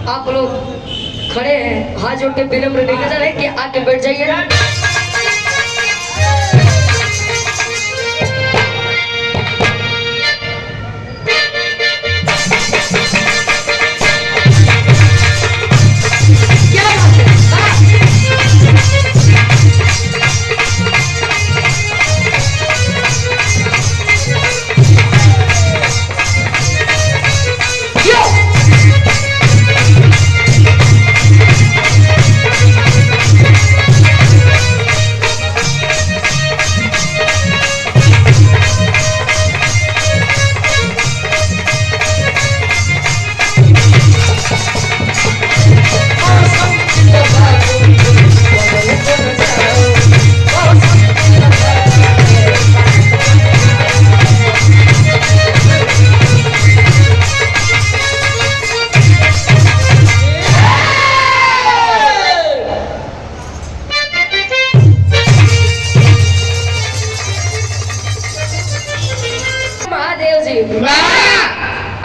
आप लोग खड़े हैं, हाथ जोड़ के विनम्र निवेदन है कि आके बैठ जाइए।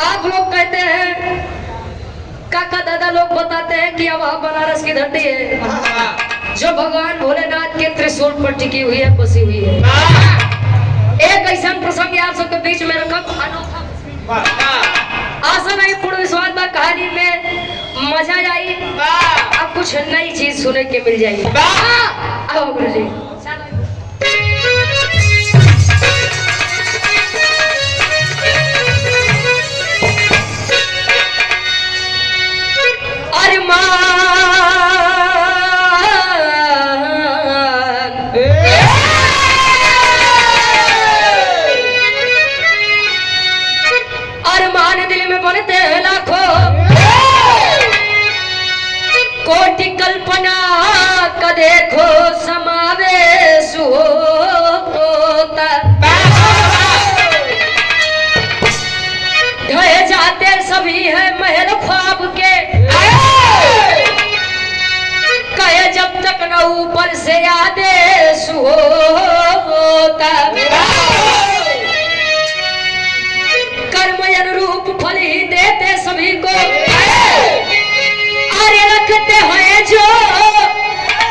आप लोग कहते हैं, काका दादा लोग बताते हैं कि अब बनारस की धरती है जो भगवान भोलेनाथ के त्रिशूल पर टिकी हुई है, बसी हुई है। एक ऐसा प्रसंग आप सबके बीच में रखब अनोखा, आशा नहीं पूर्ण विश्वास बा कहानी में मजा आई, अब कुछ नई चीज सुने के मिल जाएगी। आओ गुरु जी। अरमान दिल में बनते हैं लाखों, कोटि कल्पना का देखो समावेश होता, ढहे जाते सभी है महल ख्वाब के, कहे जब तक न ऊपर से आदेश होता, कर्म अनुरूप फल ही देते सभी को, अरे रखते हैं जो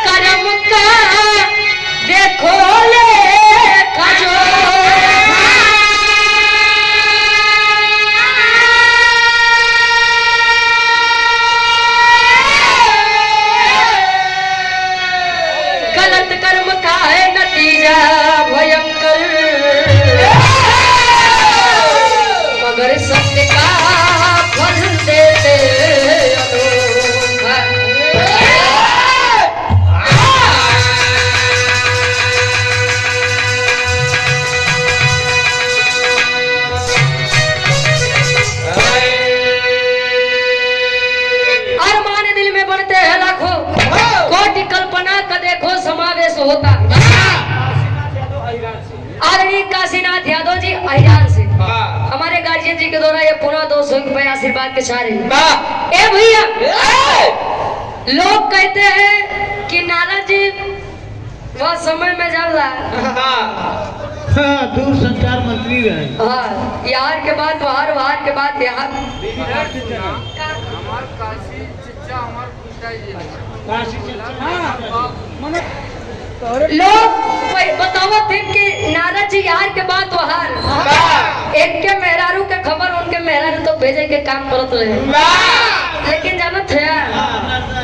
कर्म का देखो लेखा जो, गलत कर्म का है नतीजा भयंकर, मगर सत्य का फल देते अनोखा। अरमान दिल में बढ़ते हैं लाखों, कोटि कल्पना का देखो समावेश होता। आदरणीय काशीनाथ यादव जी अहिरान से हमारे गार्जियन जी के द्वारा ये पूरा 200 रुपए आशीर्वाद के चारे। ए भैया, लोग कहते हैं कि नारद जी वह समय में जल रहा है, दूर संचार मंत्री रहे। हाँ, यार के बाद बाहर, बाहर के बाद यार। लोग बताओ थे कि नारद जी यार के बाद बाहर, एक के मेहरारू के खबर उनके मेहरारू तो भेजे के काम करत रहे, लेकिन जानत है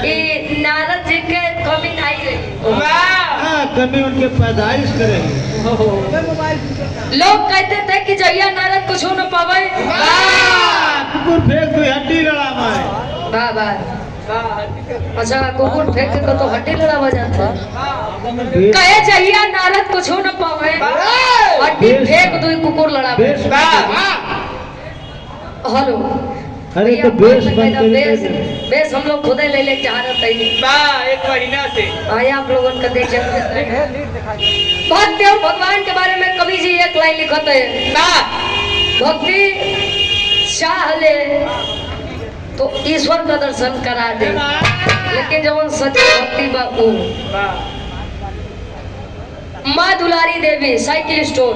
कि नारद जी के कमी नहीं रही, कमी उनके पैदाइश करेंगे। लोग कहते थे कि जहिया नारद कुछ न पावे, कुकुर फेंक कोई हड्डी लड़ा मारे। बाबा अच्छा, कुकुर फेंक के तो हड्डी लड़ा जाता है, कहे जहिया नारद कुछ न पावे, हड्डी फेंक दो कुकुर लड़ा। हेलो, अरे तो बेस बेस हम लोग खुदे ले ले चाह रहे थे एक महीना से। आए आप लोगों का देख भक्ति और भगवान के बारे में कवि जी एक लाइन लिखते हैं, भक्ति चाह ले तो ईश्वर का दर्शन करा दे, लेकिन जब उन सच्ची भक्ति बापू माँ दुलारी देवी साइकिल स्टोर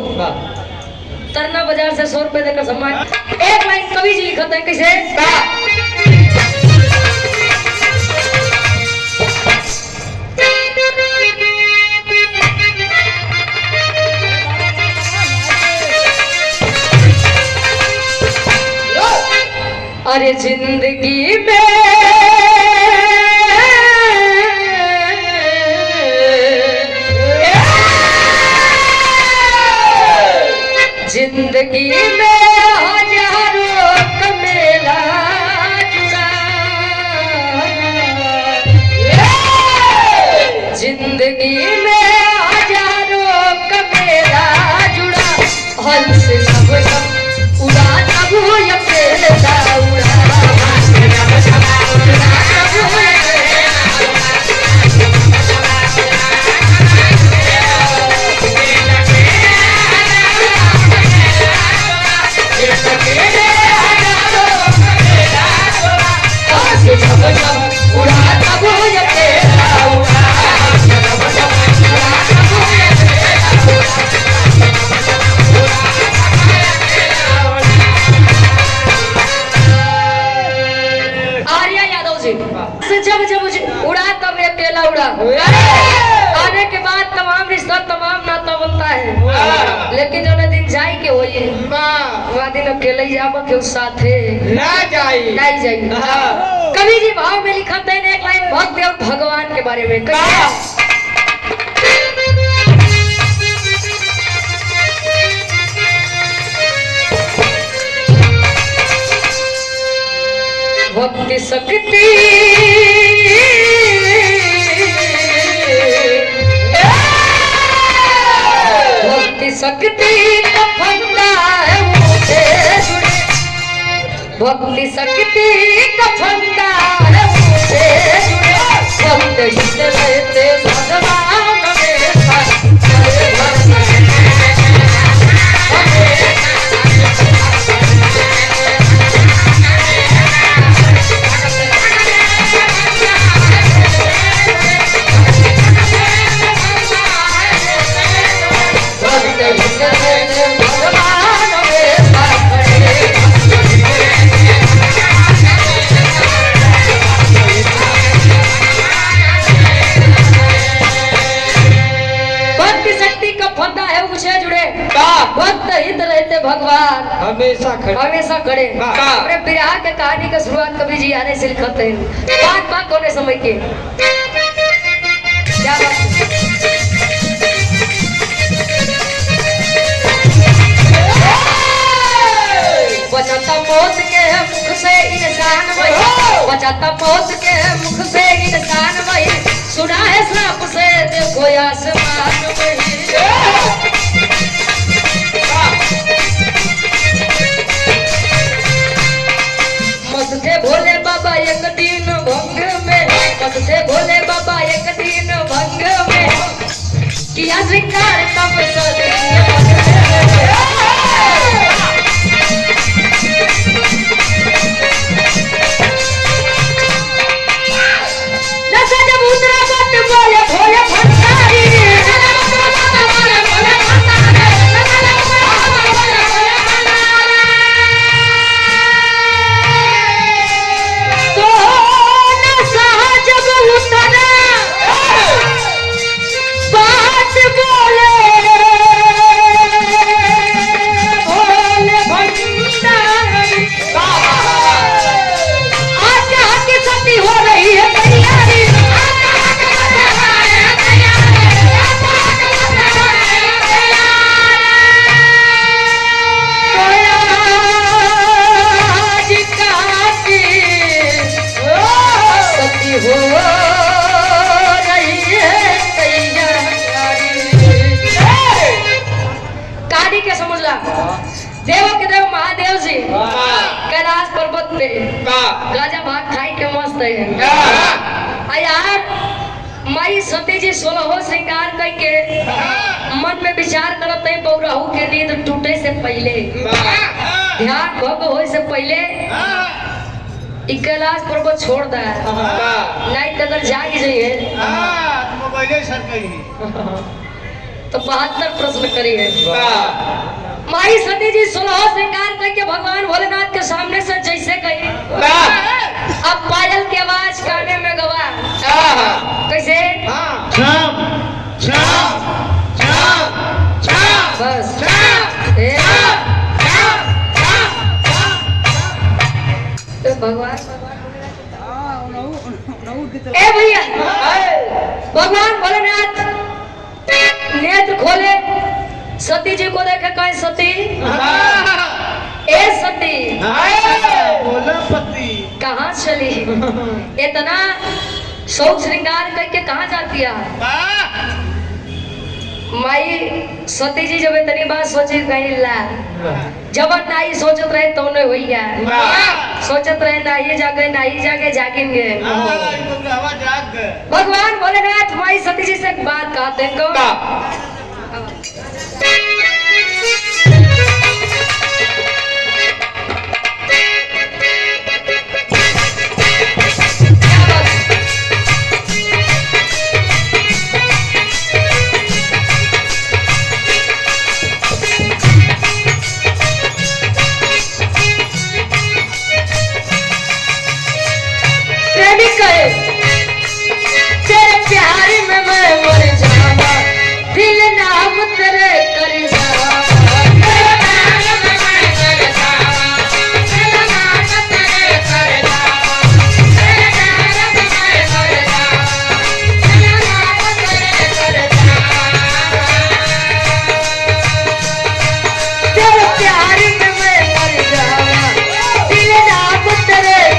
तरना बाजार से 100 रुपए देकर सम्मान। एक लाइन कवि जी लिखते हैं कैसे? अरे जिंदगी में जिंदगी में हजारों का मेला जुड़ा, जिंदगी में हजारों का मेला जुड़ा, हंस सब सब उड़ा तब ये पेला उड़ा, जब जब उड़ा तब अकेला उड़ा। आने के बाद तमाम रिश्ता तमाम नाता बनता है, लेकिन जो दिन जाई के होई वह दिन अकेले ही जाब के साथे ना जाई नहीं जाई। कवि जी भाव में लिखते हैं एक लाइन भक्त और भगवान के बारे में भक्ति शक्ति भक्ति शक्ति का फंदा है मुझे जुड़े, भक्ति शक्ति का फंदा है मुझे जुड़े, भक्त हित रहते भगवान में भक्त हित रहते भगवान हमेशा खड़े। अपने विराह के कहानी का शुरुआत कवि जी आने से लिखते हैं बात बात होने समय के क्या बचाता मौत के मुख से इंसान वही, बचाता मौत के मुख से इंसान वही, सुना है सांप से देखो आसमान वही। मत थे भोले बाबा एक दिन भंग में, मत थे भोले बाबा एक दिन भंग में, किया श्रृंगार तब जब उतरा मत बोले भोले भंडारी, देवों के देव महादेव जी कैलाश पर्वत पे गाजा भाग खाई के मस्त है यार। माई सती जी 16 श्रृंगार करके मन में विचार करत है बहुराहू के नींद टूटे से पहले, ध्यान भंग होए से पहले कैलाश पर्वत छोड़ दा नहीं तो अगर जाग जाइए तो 72 प्रश्न करिए। माई सती जी 16 श्रृंगार करके भगवान भोलेनाथ के सामने से जैसे गई, अब पायल की आवाज काने में गवा। कैसे? छाप छाप छाप छाप बस तो भगवान ए भैया, भगवान भोलेनाथ नेत्र खोले, सती जी को देखे, कहे सती, ए सती, बोला पति कहाँ चली? इतना शौक श्रृंगार करके कहाँ जाती है? माई सती जी जब इतनी बात सोची कहीं ला, जब नाई सोचत रहे तो ने हुई है, सोचत रहे नाई जाके जागेंगे। भगवान भोलेनाथ माई सती जी से एक बात कहते हैं को, तेरे प्यार में मैं मर जावा, दिल नाम तेरे कर जावा, तेरे प्यार में मैं मर जावा, दिल नाम तेरे कर जावा, तेरे प्यार में मैं मर जावा, दिल नाम तेरे कर जावा,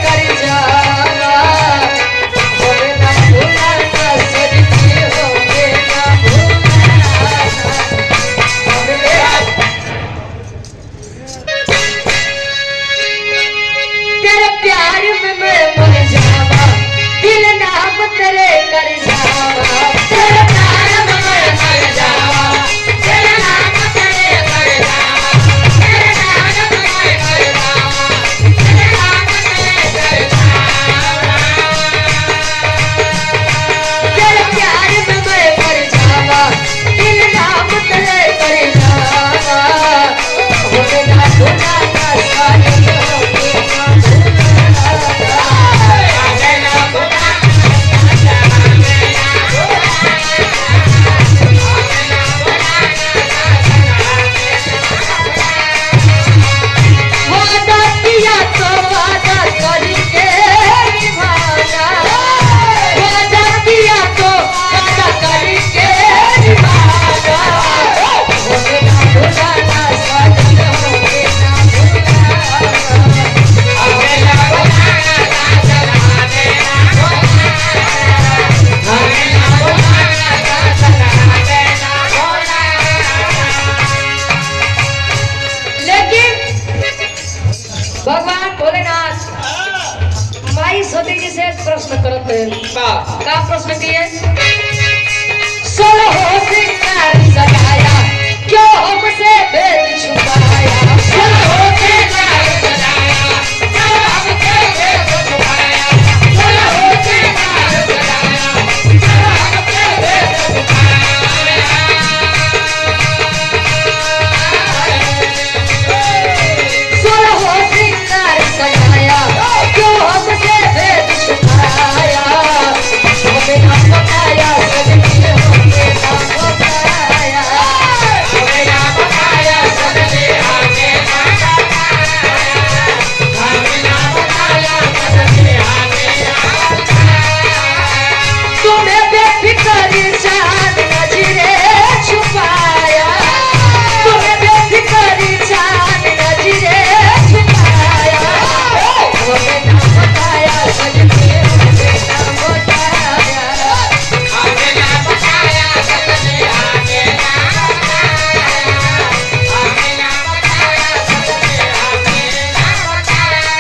तेरे प्यार में मैं मर जावा, दिल नाम तेरे कर जावा। प्रश्न करते का प्रश्न किए, सोलह श्रृंगार सजाया, क्यों हमसे भेद छुपाया, सोलह श्रृंगार सजाया, क्यों हमसे भेद छुपाया, सोलह श्रृंगार सजाया, क्यों हमसे भेद छुपाया, सोलह श्रृंगार सजाया, क्यों हमसे भेद छुपाया, हमें ना बताया सजनी होके ना बताया, हमें ना बताया सजनी आगे ना बताया, हमें ना बताया सजनी आगे ना बताया, तुम्हें बेफिक्री चांद नजरे छुपाया, तुम्हें बेफिक्री चांद नजरे छुपाया, हमें ना बताया सजनी होके ना बताया, हमें ना बताया सजनी आगे ना बताया, हमें ना बताया सजनी आगे ना बताया।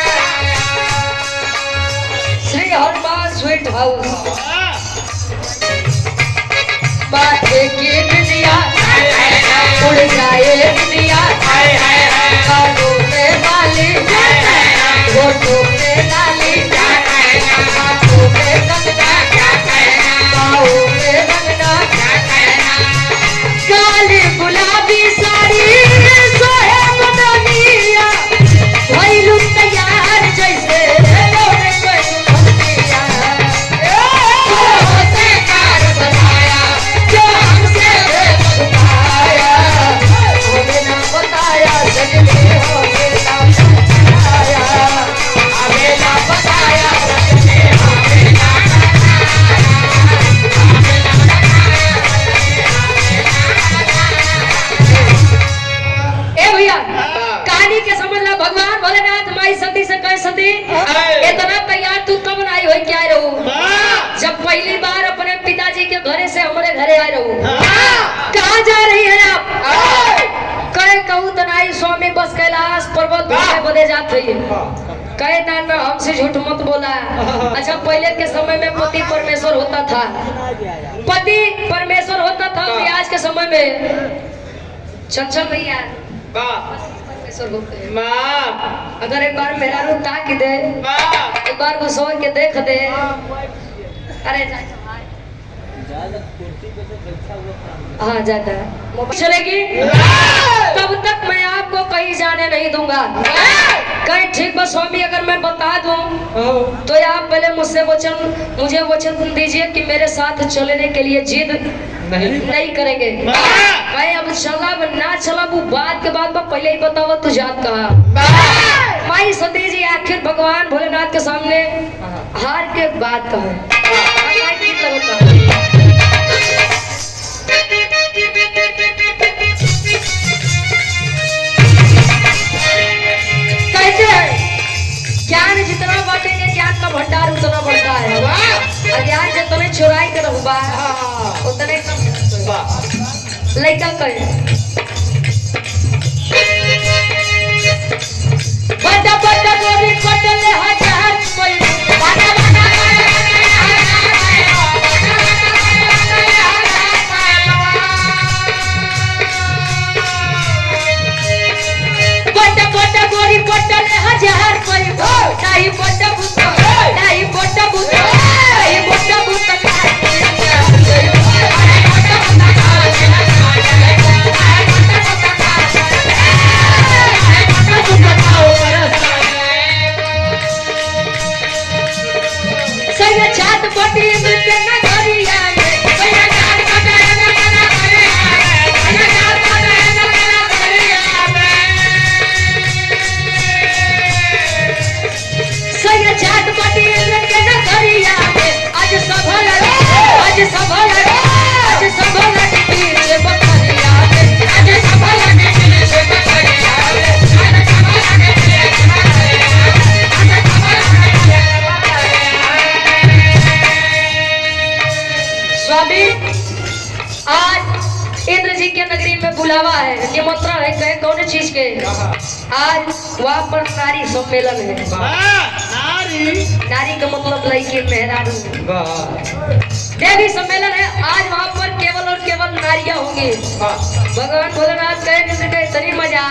श्री हनुमान स्वीट हाउस बातें की दुनिया उड़ जाए दुनिया, कानों में बाली होठों में लाली, हाथों में कंगना, पाँवों में कंगना, काली गुलाबी साड़ी सोहे भोलेनाथ माई सती से कहे सती इतना तैयार तू कब आई हो क्या रहू जब पहली बार अपने पिताजी के घरे से हमारे घरे आए रहू कहाँ जा रही है आप कहे कहूँ तनाई स्वामी बस कैलाश पर्वत बदे जात रही कहे ना हमसे झूठ मत बोला। अच्छा पहले के समय में पति परमेश्वर होता था पति परमेश्वर होता था आज के समय में चंचल भैया परमेश्वर होते हैं। अगर एक बार मेरा रूप ताक दे एक बार घुसो के देख दे अरे हाँ जाता है चलेगी तब तक मैं आपको कहीं जाने नहीं दूंगा। कहीं ठीक बस स्वामी अगर मैं बता दूं तो आप पहले मुझे वचन दीजिए कि मेरे साथ चलने के लिए जिद नहीं करेंगे। कहीं अब चला ना चला वो बात के बाद पहले ही बताओ तू जात कहा माई सती जी आखिर भगवान भोलेनाथ के सामने हार के बात कहा कहते हैं ज्ञान जितना बांटेंगे ज्ञान का भंडार उतना बढ़ता है और ज्ञान जितने चुराई के रखबा उतने लड़का कहे बड़ा बड़ा गोरी कटले हजार कोई बड़ा गोरी कटले हजार कोई नहीं बड़ा बुता नहीं बड़ा बुता नहीं बड़ा बुता छात पटी के नगरिया छात पटी के नगरिया आज सभल आज सभल आज सभल पीछे बकरिया आज सभल पीछे बकरिया स्वामी आज इंद्र जी के नगरी में बुलावा है निमंत्रण है कहे कौन चीज के आज वहाँ पर नारी सम्मेलन है नारी का मतलब लड़की मेहरारू देवी सम्मेलन है आज वहाँ पर केवल और केवल नारियां होंगी। भगवान भोलेनाथ कहे इंद्र के इतनी मजा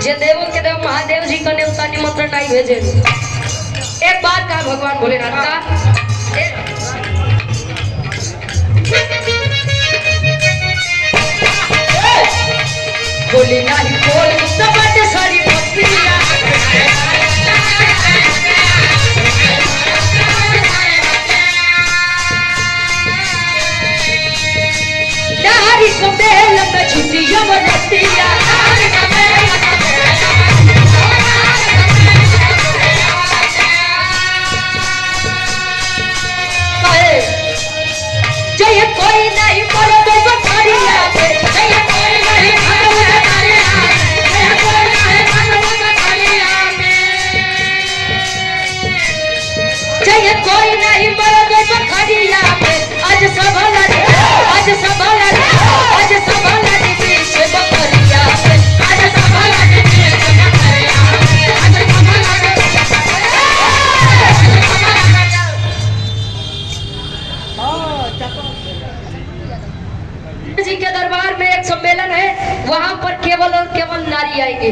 जे देवों के देव महादेव जी का न्योता निमंत्रण नहीं भेजे। एक बात कहा भगवान भोलेनाथ का बोली नहीं बोल सब सारी बस्तियां नारी को बेल में छुट्टी जबरदस्तियां जय कोई नहीं बोलो तो बकरिया जय कोई नहीं जय कोई नहीं बोलो तो बकरिया आज सभल आज सभल आज सभल पीछे बकरिया आज सभल पीछे बकरिया आज जी के दरबार में एक सम्मेलन है वहाँ पर केवल और केवल नारी आएगी।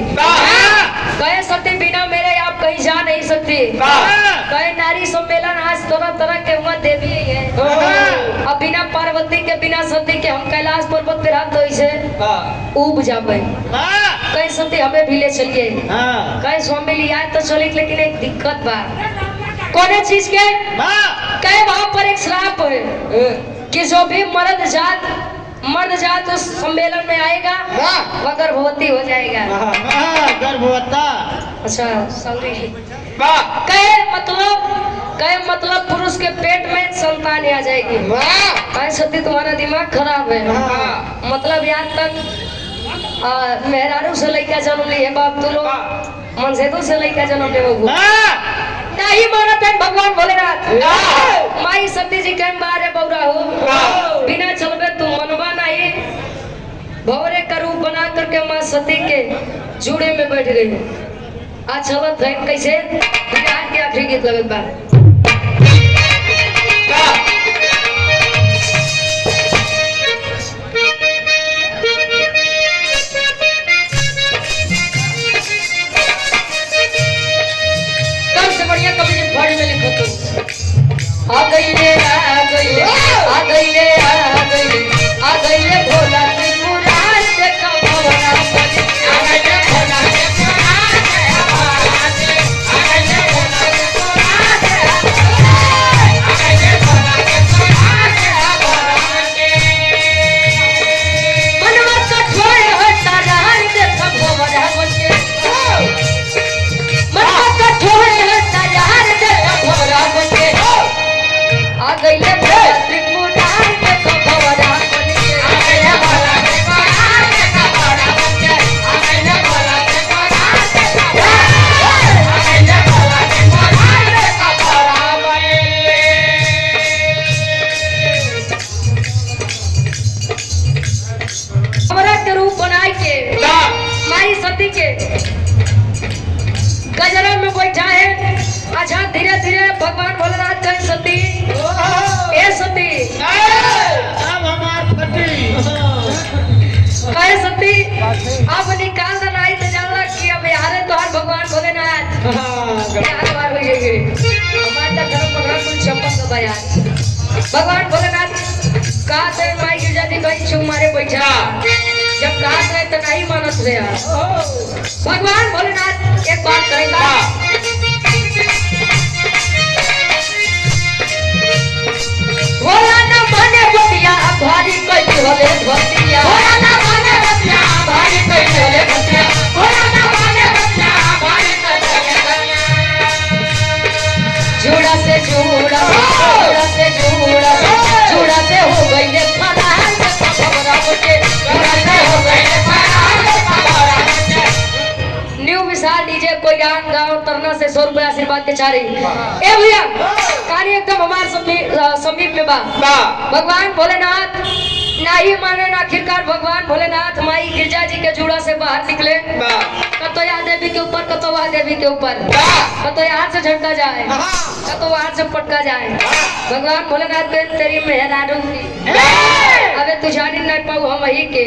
कहे सती बिना मेरे आप कहीं जा नहीं सकती। कहे नारी सम्मेलन आज तरह तरह के हुआ देवी है। अब बिना पार्वती के बिना सती के हम कैलाश पर्वत पे रख दो इसे उब जावे। कहे सती हमें भी ले चलिए। कहे स्वामी लिया तो चलिए लेकिन एक दिक्कत बा कौन चीज के कहे वहाँ पर एक श्राप है कि जो भी मर्द जात उस सम्मेलन में आएगा वह गर्भवती हो जाएगा। गर्भवता अच्छा कहे मतलब पुरुष के पेट में संतान आ जाएगी। कहे सती तुम्हारा दिमाग खराब है। मतलब यहाँ तक मेहरारू से लड़का जन्म ली है बाप तू लोग मन से तो से लइका जन्म देबो हाँ। नहीं मानत है भगवान भोलेनाथ हाँ। माई सती जी के बारे बौरा हो बिना चलबे तू मनवा नहीं भौरे का रूप बना करके माँ सती के जूड़े में बैठ गई आज चलत है कैसे बिहार के आखिरी गीत लगल बा बढ़िया कभी फाड़ी में लिखो तो आ गई रे आ गई रे आ गई रे आ गई रे भोला त्रिपुरार से कमवरा बनी आ गई रे भोला त्रिपुरार से आ गई रे भोला त्रिपुरार से आ गई रे भोला त्रिपुरार से मनवा कठोर हो तारार से कमवरा बनी मनवा कठोर आ गई ले भोला त्रिपुरार के कमवरा बनी आ गई ले भोला त्रिपुरार के कमवरा बनी आ गई ले भोला त्रिपुरार के कमवरा आ गई ले भोला त्रिपुरार के कमवरा बनी हमरा के रूप बनाई के माई सती के गजरा में बैठा है अच्छा धीरे धीरे भगवान भोलेनाथ कहे सती ए सती अब हमार फटी कहे सती अब निकाल देना आई तो जानला कि अब यारे तोहर भगवान भोलेनाथ यार बार हो जाएंगे हमार तक घर पकड़ा कुल चप्पल का बयान भगवान भोलेनाथ कहा थे माई गिरजा दी भाई चुम मारे बैठा जब कहा थे तो नहीं मानस रे भगवान भोलेनाथ एक बात कहेगा भोला ना माने बतिया भारी कई होले भतिया भोला ना माने बतिया भारी कई होले भतिया भोला ना माने बतिया भारी कई होले भतिया जुड़ा से जुड़ा जुड़ा से जुड़ा जुड़ा से हो गई ले फरार से खबरा मुझे जुड़ा से हो गई ले फरार से खबरा मुझे न्यू विशाल डीजे कोई गान गाओ तरना से 100 रुपया आशीर्वाद के चारी ए भैया कहानी एकदम हमारे समीप में बा भगवान भोलेनाथ नहीं माने ना आखिरकार भगवान भोलेनाथ माई गिरजा जी के जुड़ा से बाहर निकले कतो यहाँ देवी के ऊपर कतो वहाँ देवी के ऊपर कतो यहाँ से झटका जाए कतो वहाँ से पटका जाए भगवान भोलेनाथ बेन तेरी मेहरानू अबे तू जानी नहीं पाऊ हम ही के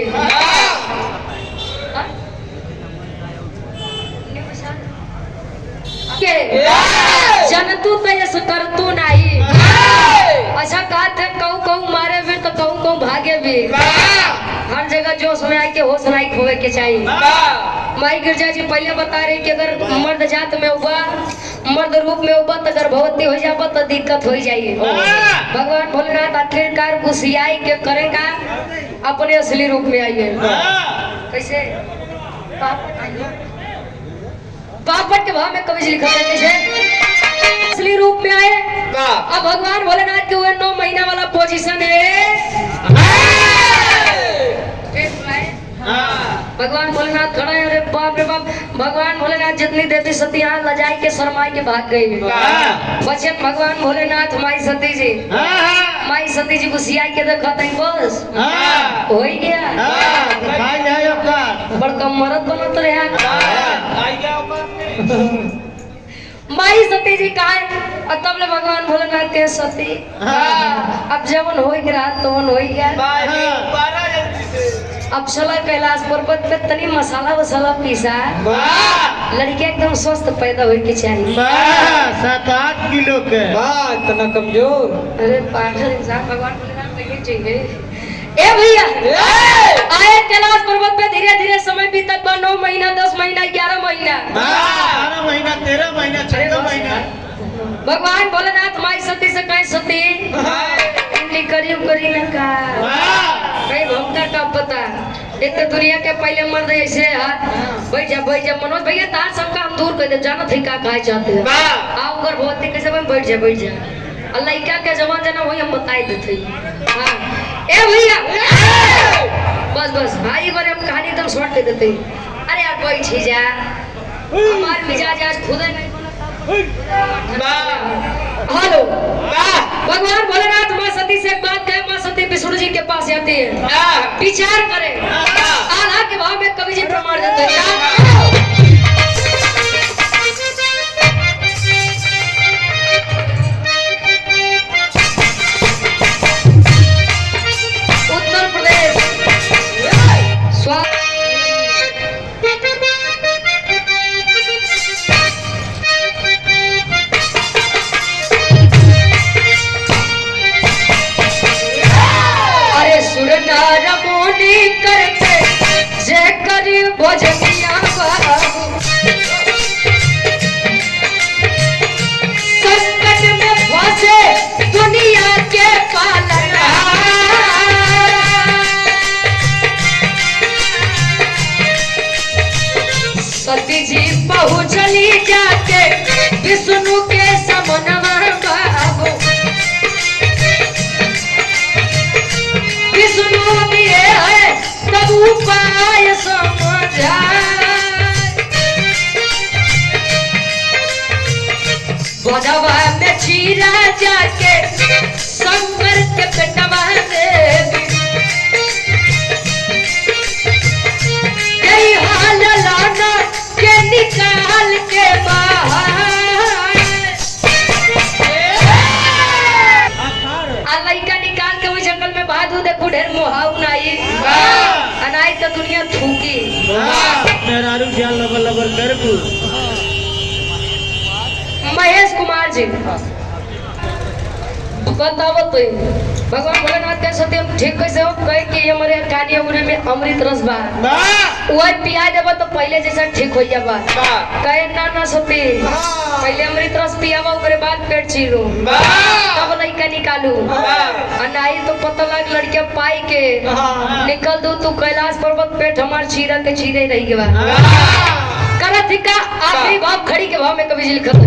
जनतू तो ये करतू नहीं अच्छा कहा थे कहूँ कहूँ मारे भी तो कहूँ कहूँ भागे भी हर जगह जोश में आके होश नहीं खोए के चाहिए माई गिरजा जी पहले बता रहे कि अगर मर्द जात में हुआ मर्द रूप में हुआ तो गर्भवती हो जाए तो दिक्कत हो जाइए भगवान भोलेनाथ आखिरकार गुस्सियाई के करेगा अपने असली रूप में आइए कैसे पापड़ के भाव में कवि लिखा है कैसे असली रूप में आए अब भगवान भोलेनाथ के हुए 9 महीना वाला पोजीशन है भगवान भोलेनाथ खड़ा है अरे बाप रे बाप भगवान भोलेनाथ जितनी देवी सती यहाँ लजाई के शर्माई के भाग गई बचे भगवान भोलेनाथ माई सती जी माई सती जी गुस्सियाई के देखा था बस हो ही गया बड़का मरद बनत रहे माई सती जी कहा और तब ले भगवान भोलेनाथ के सती अब जवन हो गया तो हो गया अब चला कैलाश पर्वत पे तनी मसाला वसाला पीसा लड़की एकदम स्वस्थ पैदा हो के चाहिए 7-8 किलो के इतना कमजोर अरे पागल इंसान भगवान भोलेनाथ नहीं चाहिए ए भैया आए कैलाश पर्वत पे धीरे धीरे समय बीतत बा 9 महीना 10 महीना 11 महीना 12 महीना 13 महीना 14 महीना भगवान भोलेनाथ माई सती से कहे सती करी ना का कहीं भक्ता का पता एक तो दुनिया के पहले मर्द ऐसे बैठ जा मनोज भैया तार सबका हम दूर कर दे जानत है का कहे चाहते हैं आओ गर्भवती कैसे बैठ जा और लड़का के जवान जना वही हम बताई देते हाँ ए भैया बस भाई बारे हम कहानी एकदम शॉर्ट कर देते अरे यार बैठ जा हमार आज खुदे नहीं बोला। हेलो, भगवान भोलेनाथ माँ सती से एक बात कहे, माँ सती विष्णु जी के पास आती है, विचार करे, आल्हा के भाव में कवि जी प्रमाण देते हैं। उत्तर प्रदेश अरे सुर नार मोनी करते जय करी भोजनिया बाबू, संकट में फंसे दुनिया के पालना, सती जी पहुँचली जाके विष्णु के समनवा बाबू, विष्णु दिए है तब उपाय समझाए, बधवा में चीरा जाके शंकर के पेटवा देवी, यही हाल लाना के निकाल के बाहर, आ लइका निकाल के वही जंगल में बाधू देखो ढेर मोहाऊ नाई, अनाई तो दुनिया थूकी। मेहरारू ख्याल लबर लबर कर तू। महेश कुमार जी बताओ तो भगवान भोलेनाथ के सत्य ठीक कैसे हो कहे कि हमारे कानिया उरे में अमृत रस बा, वही पिया देबो तो पहले जैसा ठीक हो जाबा, कहे ना सती पहले अमृत रस पियावा ओकरे बाद पेट चीरू तब लइका निकालू, अनाई तो पता लग लड़के पाई के निकल दू तू कैलाश पर्वत पेट हमार चीरा के चीरे रही के बा करत ही का आखिरी भाव खड़ी के भाव में कवि जी लिखत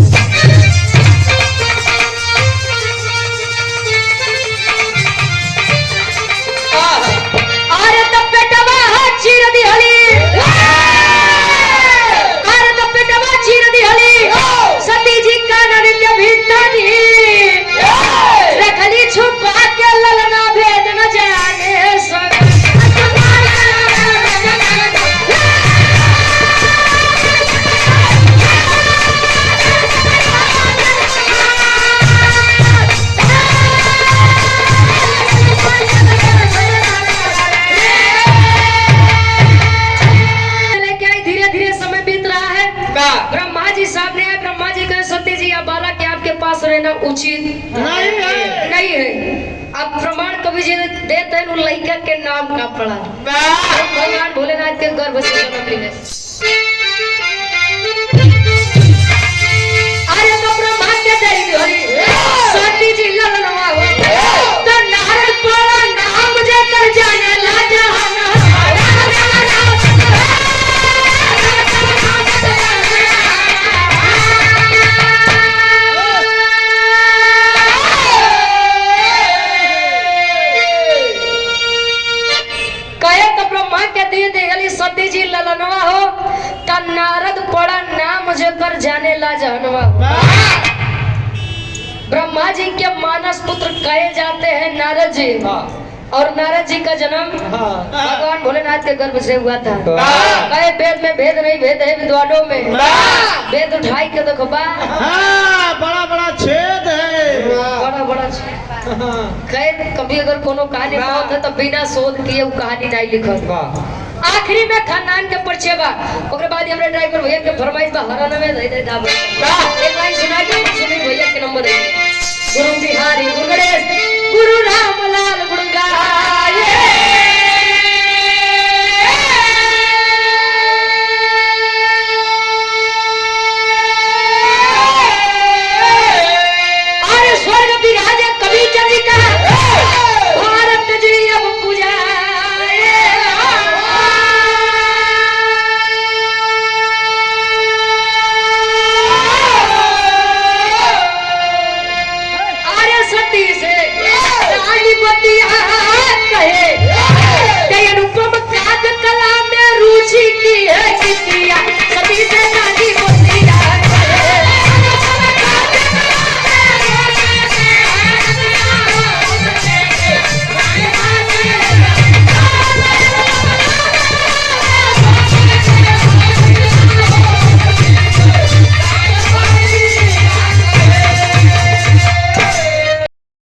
अरे तब पेटवा चीर दिहली, अरे तब पेटवा चीर दिहली, सती जी कानन के भीतर रखली छुपा के ललना भेद न जाने सके, रहना उचित नहीं है। अब प्रमाण कवि जी देते हैं लड़का के नाम का पड़ा भगवान भोलेनाथ के गर्भ से जन्म लिया। अरे तो ब्रह्मा के देवी हरि सती जी ललनवा हो तो नारद पड़ा नाम जे कर जाने ला जहाना, सती जी ललनवा हो ता नारद पड़ा नाम जे कर जाने ला जहनवा। ब्रह्मा जी के मानस पुत्र कहे जाते हैं नारद जी, और नारद जी का जन्म भगवान भोलेनाथ के गर्भ से हुआ था। कहे वेद में भेद नहीं, भेद है विद्वानों में, वेद उठाई के देखो बड़ा बड़ा छेद है, बड़ा बड़ा कहे कभी अगर कोनो कहानी मौत है तो बिना शोध किए वो कहानी नहीं लिखत। आखिरी में खानदान के परिचय बा, ओकरे बाद हमरे ड्राइवर भैया के फरमाइश बा हराना में दे दे डाब एक लाइन सुना के सुनील भैया के नंबर है। गुरु बिहारी गुरु गणेश गुरु राम